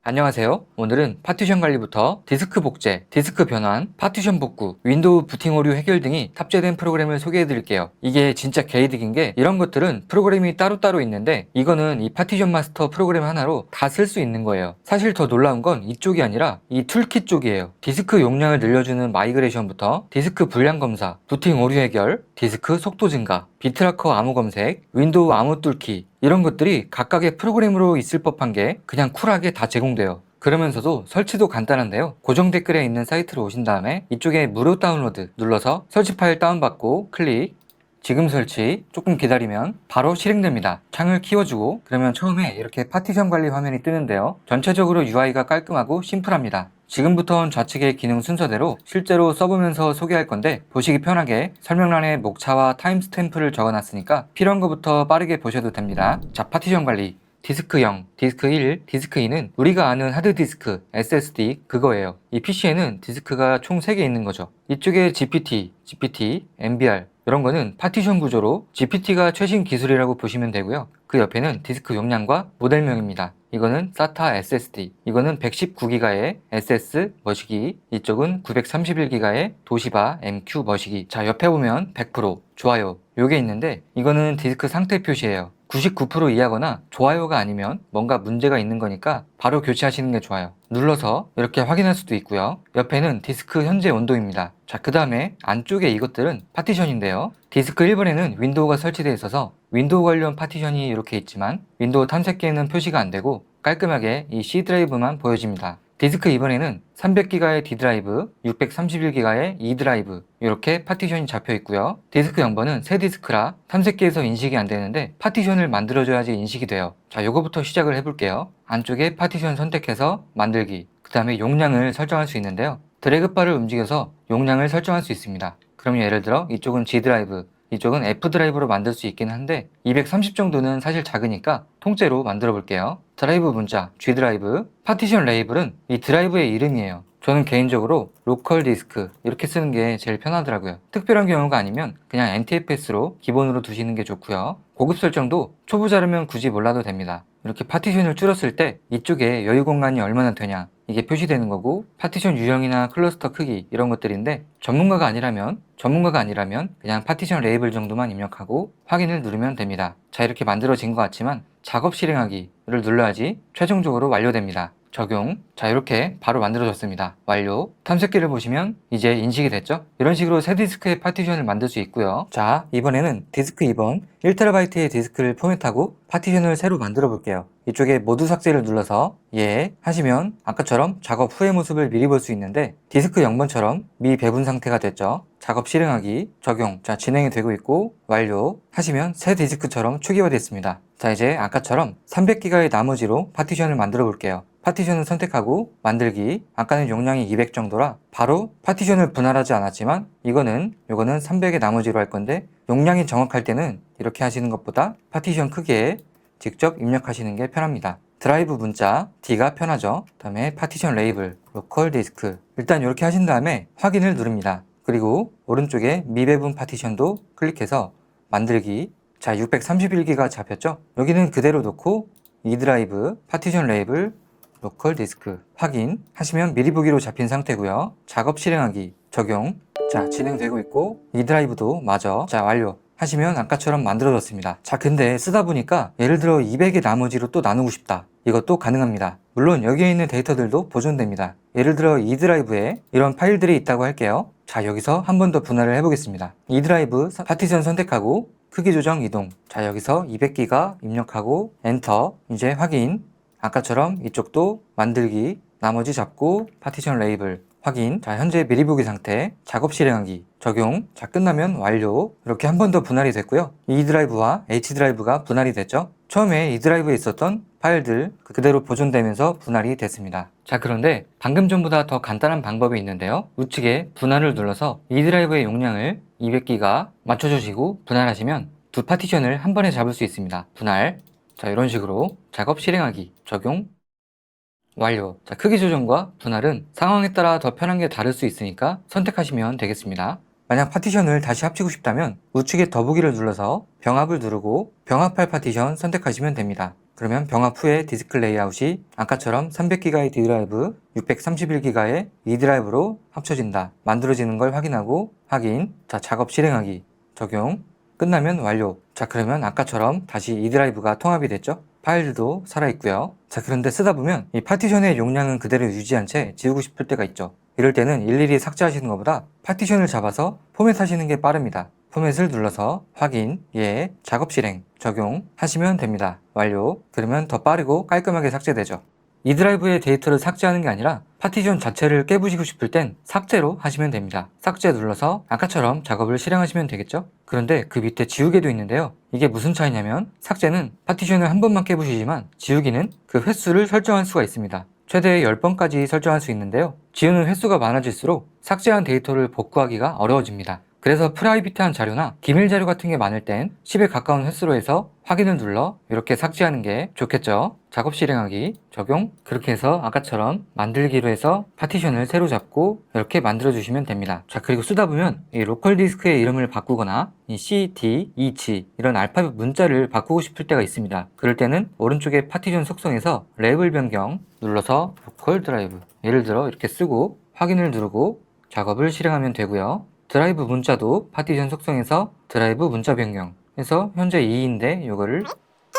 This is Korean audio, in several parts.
안녕하세요. 오늘은 파티션 관리부터 디스크 복제, 디스크 변환, 파티션 복구, 윈도우 부팅 오류 해결 등이 탑재된 프로그램을 소개해 드릴게요. 이게 진짜 개이득인 게 이런 것들은 프로그램이 따로따로 있는데 이거는 이 파티션 마스터 프로그램 하나로 다 쓸 수 있는 거예요. 사실 더 놀라운 건 이쪽이 아니라 이 툴킷 쪽이에요. 디스크 용량을 늘려주는 마이그레이션부터 디스크 불량 검사, 부팅 오류 해결, 디스크 속도 증가, 비트라커 암호 검색, 윈도우 암호 뚫기 이런 것들이 각각의 프로그램으로 있을 법한 게 그냥 쿨하게 다 제공돼요. 그러면서도 설치도 간단한데요. 고정 댓글에 있는 사이트로 오신 다음에 이쪽에 무료 다운로드 눌러서 설치 파일 다운받고 클릭, 지금 설치, 조금 기다리면 바로 실행됩니다. 창을 키워주고 그러면 처음에 이렇게 파티션 관리 화면이 뜨는데요. 전체적으로 UI가 깔끔하고 심플합니다. 지금부터는 좌측의 기능 순서대로 실제로 써보면서 소개할 건데 보시기 편하게 설명란에 목차와 타임스탬프를 적어놨으니까 필요한 것부터 빠르게 보셔도 됩니다. 자, 파티션 관리. 디스크 0, 디스크 1, 디스크 2는 우리가 아는 하드디스크, SSD 그거예요. 이 PC에는 디스크가 총 3개 있는 거죠. 이쪽에 GPT, MBR 이런 거는 파티션 구조로 GPT가 최신 기술이라고 보시면 되고요. 그 옆에는 디스크 용량과 모델명입니다. 이거는 SATA SSD, 이거는 119기가의 SS 머시기, 이쪽은 931기가의 도시바 MQ 머시기. 자, 옆에 보면 100% 좋아요 요게 있는데 이거는 디스크 상태 표시예요. 99% 이하거나 좋아요가 아니면 뭔가 문제가 있는 거니까 바로 교체하시는 게 좋아요. 눌러서 이렇게 확인할 수도 있고요. 옆에는 디스크 현재 온도입니다. 자, 그 다음에 안쪽에 이것들은 파티션인데요. 디스크 1번에는 윈도우가 설치되어 있어서 윈도우 관련 파티션이 이렇게 있지만 윈도우 탐색기에는 표시가 안 되고 깔끔하게 이 C 드라이브만 보여집니다. 디스크 2번에는 300기가의 D 드라이브, 631기가의 E 드라이브 이렇게 파티션이 잡혀 있고요. 디스크 0번은 새 디스크라 탐색기에서 인식이 안 되는데 파티션을 만들어줘야지 인식이 돼요. 자, 요거부터 시작을 해볼게요. 안쪽에 파티션 선택해서 만들기, 그 다음에 용량을 설정할 수 있는데요. 드래그 바를 움직여서 용량을 설정할 수 있습니다. 그럼 예를 들어 이쪽은 G 드라이브, 이쪽은 F 드라이브로 만들 수 있긴 한데 230 정도는 사실 작으니까 통째로 만들어 볼게요. 드라이브 문자, G 드라이브, 파티션 레이블은 이 드라이브의 이름이에요. 저는 개인적으로 로컬 디스크 이렇게 쓰는 게 제일 편하더라고요. 특별한 경우가 아니면 그냥 NTFS로 기본으로 두시는 게 좋고요. 고급 설정도 초보자라면 굳이 몰라도 됩니다. 이렇게 파티션을 줄였을 때 이쪽에 여유 공간이 얼마나 되냐 이게 표시되는 거고, 파티션 유형이나 클러스터 크기 이런 것들인데 전문가가 아니라면 그냥 파티션 레이블 정도만 입력하고 확인을 누르면 됩니다. 자, 이렇게 만들어진 것 같지만 작업 실행하기를 눌러야지 최종적으로 완료됩니다. 적용. 자, 이렇게 바로 만들어졌습니다. 완료. 탐색기를 보시면 이제 인식이 됐죠? 이런 식으로 새 디스크의 파티션을 만들 수 있고요. 자, 이번에는 디스크 2번 1TB의 디스크를 포맷하고 파티션을 새로 만들어 볼게요. 이쪽에 모두 삭제를 눌러서 예 하시면 아까처럼 작업 후의 모습을 미리 볼 수 있는데 디스크 0번처럼 미배분 상태가 됐죠. 작업 실행하기, 적용. 자, 진행이 되고 있고 완료 하시면 새 디스크처럼 초기화 됐습니다. 자, 이제 아까처럼 300기가의 나머지로 파티션을 만들어 볼게요. 파티션을 선택하고 만들기. 아까는 용량이 200 정도라 바로 파티션을 분할하지 않았지만 요거는 300의 나머지로 할 건데 용량이 정확할 때는 이렇게 하시는 것보다 파티션 크기에 직접 입력하시는 게 편합니다. 드라이브 문자 D가 편하죠. 그 다음에 파티션 레이블, 로컬 디스크 일단 이렇게 하신 다음에 확인을 누릅니다. 그리고 오른쪽에 미배분 파티션도 클릭해서 만들기. 자, 631기가 잡혔죠? 여기는 그대로 놓고 E 드라이브, 파티션 레이블, 로컬 디스크 확인 하시면 미리 보기로 잡힌 상태고요. 작업 실행하기, 적용. 자, 진행되고 있고 E 드라이브도 맞아. 자, 완료 하시면 아까처럼 만들어졌습니다. 자, 근데 쓰다 보니까 예를 들어 200의 나머지로 또 나누고 싶다. 이것도 가능합니다. 물론 여기에 있는 데이터들도 보존됩니다. 예를 들어 E 드라이브에 이런 파일들이 있다고 할게요. 자, 여기서 한 번 더 분할을 해보겠습니다. E 드라이브 파티션 선택하고 크기 조정 이동. 자, 여기서 200기가 입력하고 엔터. 이제 확인. 아까처럼 이쪽도 만들기, 나머지 잡고 파티션 레이블 확인. 자, 현재 미리 보기 상태. 작업 실행하기, 적용. 자, 끝나면 완료. 이렇게 한 번 더 분할이 됐고요. E 드라이브와 H 드라이브가 분할이 됐죠. 처음에 E 드라이브에 있었던 파일들 그대로 보존되면서 분할이 됐습니다. 자, 그런데 방금 전보다 더 간단한 방법이 있는데요. 우측에 분할을 눌러서 E 드라이브의 용량을 200기가 맞춰주시고 분할하시면 두 파티션을 한 번에 잡을 수 있습니다. 분할. 자, 이런 식으로 작업 실행하기, 적용, 완료. 자, 크기 조정과 분할은 상황에 따라 더 편한 게 다를 수 있으니까 선택하시면 되겠습니다. 만약 파티션을 다시 합치고 싶다면 우측에 더보기를 눌러서 병합을 누르고 병합할 파티션 선택하시면 됩니다. 그러면 병합 후에 디스크 레이아웃이 아까처럼 300기가의 D 드라이브, 631기가의 E 드라이브로 합쳐진다. 만들어지는 걸 확인하고 확인. 자, 작업 실행하기. 적용. 끝나면 완료. 자, 그러면 아까처럼 다시 E 드라이브가 통합이 됐죠? 파일들도 살아있고요. 자, 그런데 쓰다 보면 이 파티션의 용량은 그대로 유지한 채 지우고 싶을 때가 있죠. 이럴 때는 일일이 삭제하시는 것보다 파티션을 잡아서 포맷하시는 게 빠릅니다. 포맷을 눌러서 확인, 예, 작업 실행, 적용 하시면 됩니다. 완료. 그러면 더 빠르고 깔끔하게 삭제되죠. 이 드라이브의 데이터를 삭제하는 게 아니라 파티션 자체를 깨부시고 싶을 땐 삭제로 하시면 됩니다. 삭제 눌러서 아까처럼 작업을 실행하시면 되겠죠? 그런데 그 밑에 지우개도 있는데요. 이게 무슨 차이냐면 삭제는 파티션을 한 번만 깨부시지만 지우기는 그 횟수를 설정할 수가 있습니다. 최대 10번까지 설정할 수 있는데요. 지우는 횟수가 많아질수록 삭제한 데이터를 복구하기가 어려워집니다. 그래서 프라이빗한 자료나 기밀 자료 같은 게 많을 땐 10에 가까운 횟수로 해서 확인을 눌러 이렇게 삭제하는 게 좋겠죠. 작업 실행하기, 적용. 그렇게 해서 아까처럼 만들기로 해서 파티션을 새로 잡고 이렇게 만들어 주시면 됩니다. 자, 그리고 쓰다 보면 이 로컬 디스크의 이름을 바꾸거나 이 C, D, EC 이런 알파벳 문자를 바꾸고 싶을 때가 있습니다. 그럴 때는 오른쪽에 파티션 속성에서 레이블 변경 눌러서 로컬 드라이브, 예를 들어 이렇게 쓰고 확인을 누르고 작업을 실행하면 되고요. 드라이브 문자도 파티션 속성에서 드라이브 문자 변경 해서 현재 2인데 이거를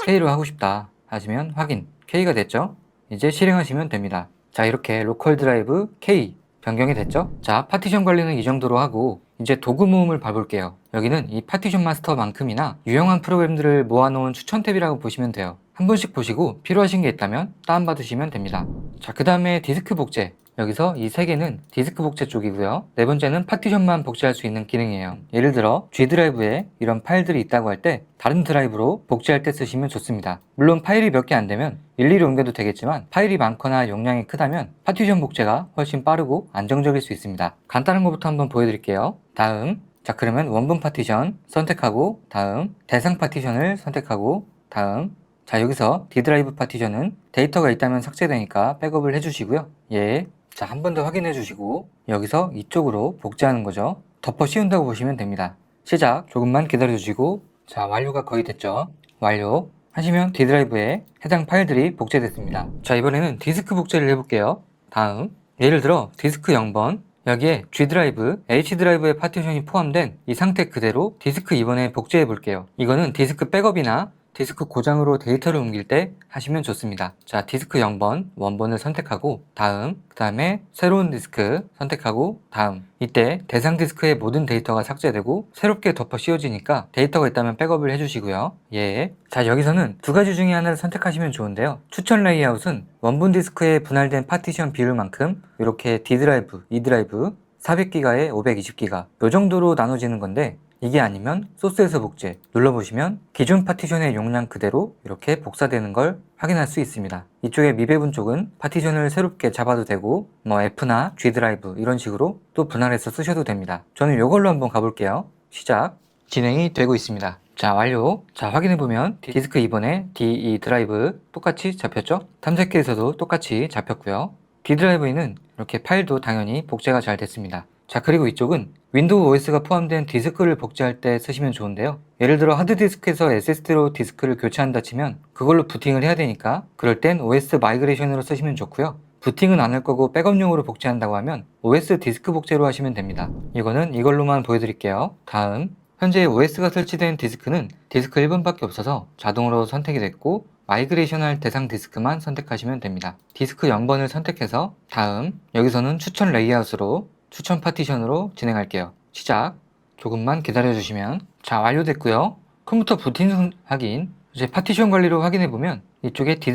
K로 하고 싶다 하시면 확인, K가 됐죠? 이제 실행하시면 됩니다. 자, 이렇게 로컬 드라이브 K 변경이 됐죠? 자, 파티션 관리는 이 정도로 하고 이제 도구 모음을 봐볼게요. 여기는 이 파티션 마스터만큼이나 유용한 프로그램들을 모아놓은 추천 탭이라고 보시면 돼요. 한 번씩 보시고 필요하신 게 있다면 다운받으시면 됩니다. 자, 그 다음에 디스크 복제. 여기서 이 세 개는 디스크 복제 쪽이고요. 네 번째는 파티션만 복제할 수 있는 기능이에요. 예를 들어 G 드라이브에 이런 파일들이 있다고 할 때 다른 드라이브로 복제할 때 쓰시면 좋습니다. 물론 파일이 몇 개 안 되면 일일이 옮겨도 되겠지만 파일이 많거나 용량이 크다면 파티션 복제가 훨씬 빠르고 안정적일 수 있습니다. 간단한 것부터 한번 보여드릴게요. 다음, 자, 그러면 원본 파티션 선택하고 다음, 대상 파티션을 선택하고 다음. 자, 여기서 D 드라이브 파티션은 데이터가 있다면 삭제되니까 백업을 해주시고요. 예. 자, 한 번 더 확인해 주시고 여기서 이쪽으로 복제하는 거죠. 덮어 씌운다고 보시면 됩니다. 시작. 조금만 기다려 주시고 자, 완료가 거의 됐죠. 완료 하시면 D 드라이브에 해당 파일들이 복제됐습니다. 자, 이번에는 디스크 복제를 해볼게요. 다음, 예를 들어 디스크 0번 여기에 G 드라이브, H 드라이브의 파티션이 포함된 이 상태 그대로 디스크 2번에 복제해 볼게요. 이거는 디스크 백업이나 디스크 고장으로 데이터를 옮길 때 하시면 좋습니다. 자, 디스크 0번, 원본을 선택하고 다음, 그 다음에 새로운 디스크 선택하고 다음. 이때 대상 디스크의 모든 데이터가 삭제되고 새롭게 덮어 씌워지니까 데이터가 있다면 백업을 해주시고요. 예. 자, 여기서는 두 가지 중에 하나를 선택하시면 좋은데요. 추천 레이아웃은 원본 디스크에 분할된 파티션 비율만큼 이렇게 D 드라이브, E 드라이브 400기가에 520기가 이 정도로 나눠지는 건데 이게 아니면 소스에서 복제 눌러보시면 기존 파티션의 용량 그대로 이렇게 복사되는 걸 확인할 수 있습니다. 이쪽에 미배분 쪽은 파티션을 새롭게 잡아도 되고 뭐 F나 G 드라이브 이런 식으로 또 분할해서 쓰셔도 됩니다. 저는 이걸로 한번 가볼게요. 시작. 진행이 되고 있습니다. 자, 완료. 자, 확인해보면 디스크 2번에 D 드라이브 똑같이 잡혔죠? 탐색기에서도 똑같이 잡혔고요. D 드라이브에는 이렇게 파일도 당연히 복제가 잘 됐습니다. 자, 그리고 이쪽은 윈도우 OS가 포함된 디스크를 복제할 때 쓰시면 좋은데요. 예를 들어 하드디스크에서 SSD로 디스크를 교체한다 치면 그걸로 부팅을 해야 되니까 그럴 땐 OS 마이그레이션으로 쓰시면 좋고요. 부팅은 안 할 거고 백업용으로 복제한다고 하면 OS 디스크 복제로 하시면 됩니다. 이거는 이걸로만 보여드릴게요. 다음, 현재 OS가 설치된 디스크는 디스크 1번밖에 없어서 자동으로 선택이 됐고 마이그레이션 할 대상 디스크만 선택하시면 됩니다. 디스크 0번을 선택해서 다음, 여기서는 추천 레이아웃으로 추천 파티션으로 진행할게요. 시작. 조금만 기다려주시면 자, 완료됐고요. 컴퓨터 부팅 확인. 이제 파티션 관리로 확인해보면 이쪽에 D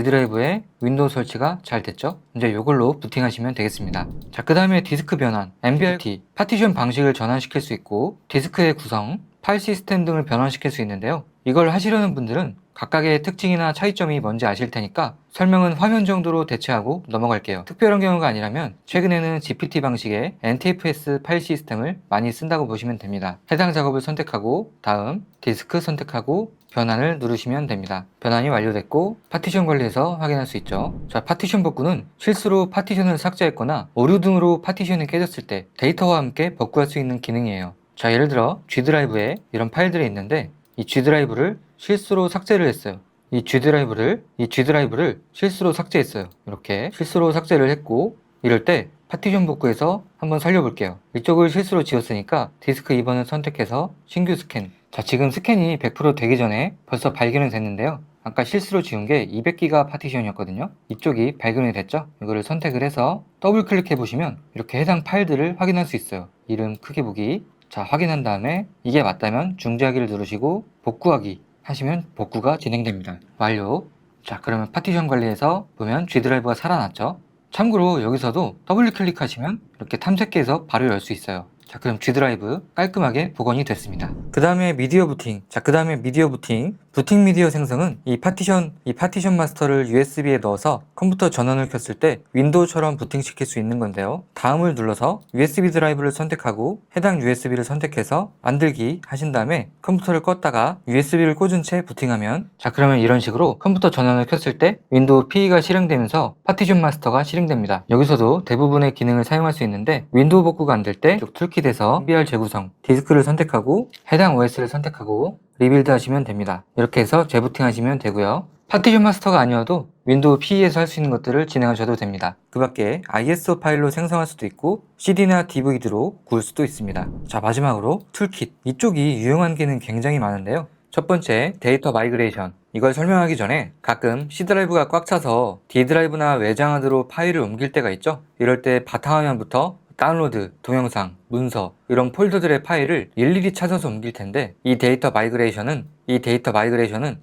드라이브에 윈도우 설치가 잘 됐죠? 이제 이걸로 부팅하시면 되겠습니다. 자, 그 다음에 디스크 변환, MBRT, 파티션 방식을 전환시킬 수 있고 디스크의 구성, 파일 시스템 등을 변환시킬 수 있는데요. 이걸 하시려는 분들은 각각의 특징이나 차이점이 뭔지 아실 테니까 설명은 화면 정도로 대체하고 넘어갈게요. 특별한 경우가 아니라면 최근에는 GPT 방식의 NTFS 파일 시스템을 많이 쓴다고 보시면 됩니다. 해당 작업을 선택하고 다음 디스크 선택하고 변환을 누르시면 됩니다. 변환이 완료됐고 파티션 관리에서 확인할 수 있죠. 자, 파티션 복구는 실수로 파티션을 삭제했거나 오류 등으로 파티션이 깨졌을 때 데이터와 함께 복구할 수 있는 기능이에요. 자, 예를 들어 G 드라이브에 이런 파일들이 있는데 이 G 드라이브를 실수로 삭제를 했어요. 이 G 드라이브를 실수로 삭제했어요. 이렇게 실수로 삭제를 했고, 이럴 때 파티션 복구에서 한번 살려볼게요. 이쪽을 실수로 지웠으니까 디스크 2번을 선택해서 신규 스캔. 자, 지금 스캔이 100% 되기 전에 벌써 발견이 됐는데요. 아까 실수로 지운 게 200기가 파티션이었거든요. 이쪽이 발견이 됐죠? 이거를 선택을 해서 더블 클릭해 보시면 이렇게 해당 파일들을 확인할 수 있어요. 이름 크게 보기. 자, 확인한 다음에 이게 맞다면 중지하기를 누르시고 복구하기 하시면 복구가 진행됩니다. 완료. 자, 그러면 파티션 관리에서 보면 G 드라이브가 살아났죠? 참고로 여기서도 더블 클릭하시면 이렇게 탐색기에서 바로 열 수 있어요. 자, 그럼 G 드라이브 깔끔하게 복원이 됐습니다. 그 다음에 미디어 부팅. 자, 그 다음에 미디어 부팅. 부팅 미디어 생성은 이 파티션 마스터를 USB에 넣어서 컴퓨터 전원을 켰을 때 윈도우처럼 부팅시킬 수 있는 건데요. 다음을 눌러서 USB 드라이브를 선택하고 해당 USB를 선택해서 만들기 하신 다음에 컴퓨터를 껐다가 USB를 꽂은 채 부팅하면, 자, 그러면 이런 식으로 컴퓨터 전원을 켰을 때 윈도우 PE가 실행되면서 파티션 마스터가 실행됩니다. 여기서도 대부분의 기능을 사용할 수 있는데 윈도우 복구가 안 될 때 툴킷에서 MBR 재구성, 디스크를 선택하고 해당 OS를 선택하고 리빌드 하시면 됩니다. 이렇게 해서 재부팅 하시면 되고요. 파티션 마스터가 아니어도 윈도우 PE에서 할 수 있는 것들을 진행하셔도 됩니다. 그 밖에 ISO 파일로 생성할 수도 있고 CD나 DVD로 구울 수도 있습니다. 자, 마지막으로 툴킷. 이쪽이 유용한 기능 굉장히 많은데요. 첫 번째, 데이터 마이그레이션. 이걸 설명하기 전에 가끔 C 드라이브가 꽉 차서 D 드라이브나 외장 하드로 파일을 옮길 때가 있죠. 이럴 때 바탕화면부터 다운로드, 동영상, 문서 이런 폴더들의 파일을 일일이 찾아서 옮길 텐데 이 데이터 마이그레이션은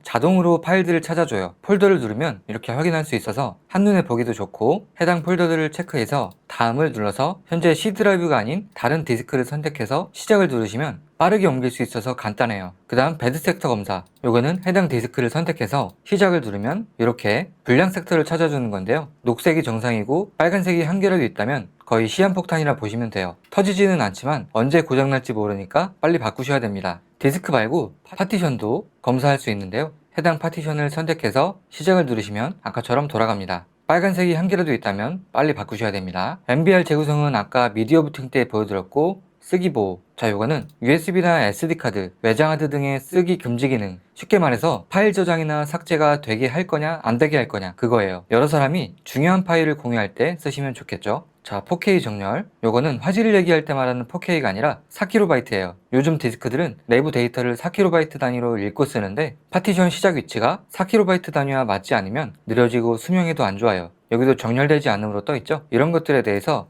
자동으로 파일들을 찾아줘요. 폴더를 누르면 이렇게 확인할 수 있어서 한눈에 보기도 좋고 해당 폴더들을 체크해서 다음을 눌러서 현재 C 드라이브가 아닌 다른 디스크를 선택해서 시작을 누르시면 빠르게 옮길 수 있어서 간단해요. 그 다음 배드 섹터 검사. 요거는 해당 디스크를 선택해서 시작을 누르면 이렇게 불량 섹터를 찾아주는 건데요. 녹색이 정상이고 빨간색이 한 개라도 있다면 거의 시한폭탄이라 보시면 돼요. 터지지는 않지만 언제 고장날지 모르니까 빨리 바꾸셔야 됩니다. 디스크 말고 파티션도 검사할 수 있는데요. 해당 파티션을 선택해서 시작을 누르시면 아까처럼 돌아갑니다. 빨간색이 한 개라도 있다면 빨리 바꾸셔야 됩니다. MBR 재구성은 아까 미디어 부팅 때 보여드렸고 쓰기 보호. 자, 요거는 USB나 SD카드, 외장하드 등의 쓰기 금지 기능. 쉽게 말해서 파일 저장이나 삭제가 되게 할 거냐 안 되게 할 거냐 그거예요. 여러 사람이 중요한 파일을 공유할 때 쓰시면 좋겠죠. 자, 4K 정렬. 요거는 화질을 얘기할 때 말하는 4K가 아니라 4KB예요. 요즘 디스크들은 내부 데이터를 4KB 단위로 읽고 쓰는데 파티션 시작 위치가 4KB 단위와 맞지 않으면 느려지고 수명에도 안 좋아요. 여기도 정렬되지 않음으로 떠있죠. 이런 것들에 대해서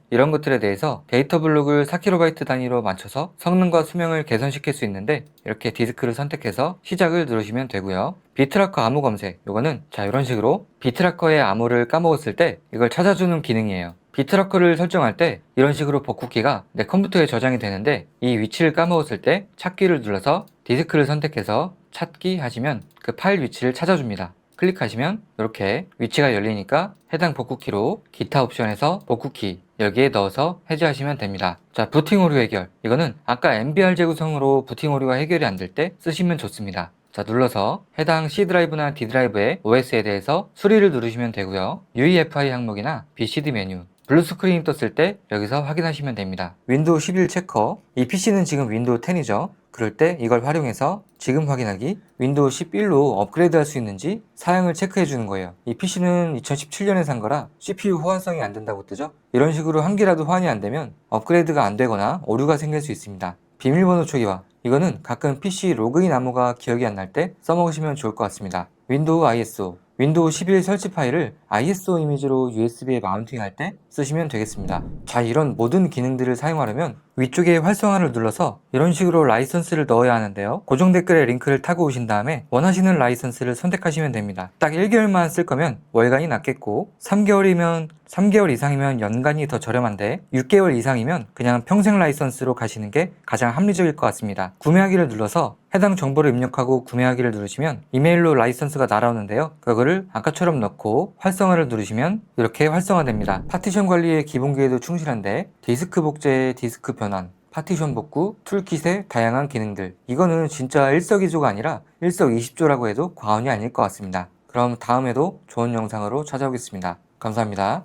데이터 블록을 4KB 단위로 맞춰서 성능과 수명을 개선시킬 수 있는데 이렇게 디스크를 선택해서 시작을 누르시면 되고요. 비트라커 암호 검색. 요거는 자, 이런 식으로 비트라커의 암호를 까먹었을 때 이걸 찾아주는 기능이에요. 비트라커를 설정할 때 이런 식으로 복구키가 내 컴퓨터에 저장이 되는데 이 위치를 까먹었을 때 찾기를 눌러서 디스크를 선택해서 찾기 하시면 그 파일 위치를 찾아줍니다. 클릭하시면 이렇게 위치가 열리니까 해당 복구키로 기타 옵션에서 복구키 여기에 넣어서 해제하시면 됩니다. 자, 부팅 오류 해결. 이거는 아까 MBR 재구성으로 부팅 오류가 해결이 안 될 때 쓰시면 좋습니다. 자, 눌러서 해당 C 드라이브나 D 드라이브의 OS에 대해서 수리를 누르시면 되고요. UEFI 항목이나 BCD 메뉴, 블루 스크린이 떴을 때 여기서 확인하시면 됩니다. 윈도우 11 체커. 이 PC는 지금 윈도우 10이죠. 그럴 때 이걸 활용해서 지금 확인하기, 윈도우 11로 업그레이드 할 수 있는지 사양을 체크해 주는 거예요. 이 PC는 2017년에 산 거라 CPU 호환성이 안 된다고 뜨죠. 이런 식으로 한 개라도 호환이 안 되면 업그레이드가 안 되거나 오류가 생길 수 있습니다. 비밀번호 초기화. 이거는 가끔 PC 로그인 암호가 기억이 안 날 때 써먹으시면 좋을 것 같습니다. 윈도우 ISO. 윈도우 11 설치 파일을 ISO 이미지로 USB에 마운팅할 때 쓰시면 되겠습니다. 자, 이런 모든 기능들을 사용하려면 위쪽에 활성화를 눌러서 이런 식으로 라이선스를 넣어야 하는데요. 고정 댓글에 링크를 타고 오신 다음에 원하시는 라이선스를 선택하시면 됩니다. 딱 1개월만 쓸 거면 월간이 낫겠고 3개월 이상이면 연간이 더 저렴한데 6개월 이상이면 그냥 평생 라이선스로 가시는 게 가장 합리적일 것 같습니다. 구매하기를 눌러서 해당 정보를 입력하고 구매하기를 누르시면 이메일로 라이선스가 날아오는데요. 그거를 아까처럼 넣고 활성화를 누르시면 이렇게 활성화됩니다. 파티션 관리의 기본기에도 충실한데 디스크 복제, 디스크 변환, 파티션 복구, 툴킷의 다양한 기능들. 이거는 진짜 일석이조가 아니라 일석이십조라고 해도 과언이 아닐 것 같습니다. 그럼 다음에도 좋은 영상으로 찾아오겠습니다. 감사합니다.